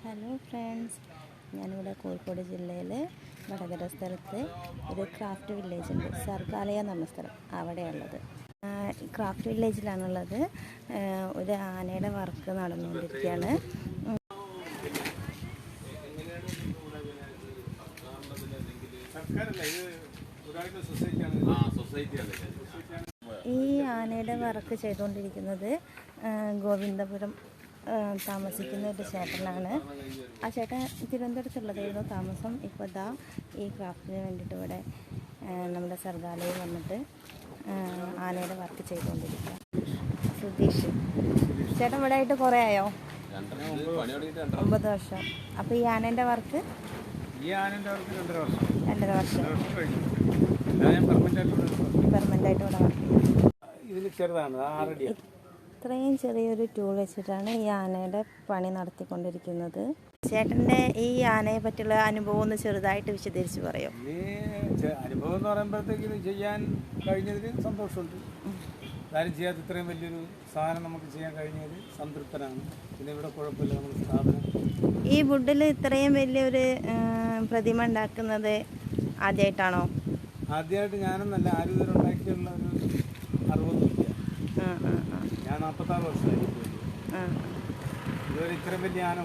Hello friends, ഞാനിവിടെ കോഴിക്കോട് ജില്ലയിൽ വടകര സ്ഥലത്ത് ഒരു ക്രാഫ്റ്റ് വില്ലേജ് ഉണ്ട്. സർഗാലയ എന്ന് പറഞ്ഞ സ്ഥലം, അവിടെയുള്ളത്. ക്രാഫ്റ്റ് വില്ലേജിലാണുള്ളത്. ഒരു ആനയുടെ വർക്ക് നടന്നുകൊണ്ടിരിക്കുകയാണ്. ഈ ആനയുടെ വർക്ക് ചെയ്തുകൊണ്ടിരിക്കുന്നത് ഗോവിന്ദപുരം താമസിക്കുന്ന ഒരു ചേട്ടനാണ്. ആ ചേട്ടൻ തിരുവനന്തപുരത്തുള്ളതായിരുന്നു താമസം. ഇപ്പോൾ ദാ ഈ ക്രാഫ്റ്റിന് വേണ്ടിയിട്ട് ഇവിടെ നമ്മുടെ സർഗാലയിൽ വന്നിട്ട് ആനയുടെ വർക്ക് ചെയ്തുകൊണ്ടിരിക്കുക. സുധീഷ് ചേട്ടൻ ഇവിടെ ആയിട്ട് കുറേ ആയോ? 9 വർഷം. അപ്പോൾ ഈ ആനേൻ്റെ വർക്ക് 2.5 വർഷം പെർമനൻ്റായിട്ട് ഇവിടെ വർക്ക് ചെയ്യും. ഇത്രയും ചെറിയൊരു ടൂൾ വെച്ചിട്ടാണ് ഈ ആനയുടെ പണി നടത്തിക്കൊണ്ടിരിക്കുന്നത്. ചേട്ടൻ്റെ ഈ ആനയെ പറ്റിയുള്ള അനുഭവം ഒന്ന് ചെറുതായിട്ട് വിശദീകരിച്ച് പറയും. അനുഭവം എന്ന് പറയുമ്പോഴത്തേക്ക് ചെയ്യാൻ കഴിഞ്ഞതിൽ സന്തോഷമുണ്ട്. ആരും ചെയ്യാത്ത ഇത്രയും വലിയൊരു സാധനം നമുക്ക് ചെയ്യാൻ കഴിഞ്ഞതിൽ സംതൃപ്തനാണ്. പിന്നെ ഇവിടെ കുഴപ്പമില്ല. നമ്മുടെ സ്ഥാപനം ഈ വുഡിൽ ഇത്രയും വലിയൊരു പ്രതിമ ഉണ്ടാക്കുന്നത് ആദ്യമായിട്ടാണോ? ആദ്യമായിട്ട് ഞാനെന്നല്ല, ആരും ഇതുവരെ ഉണ്ടാക്കിയുള്ള ഒരു 60 ഞാൻ 46 വർഷമായി. ഇതുവരെ ഇത്രയും വലിയ ആന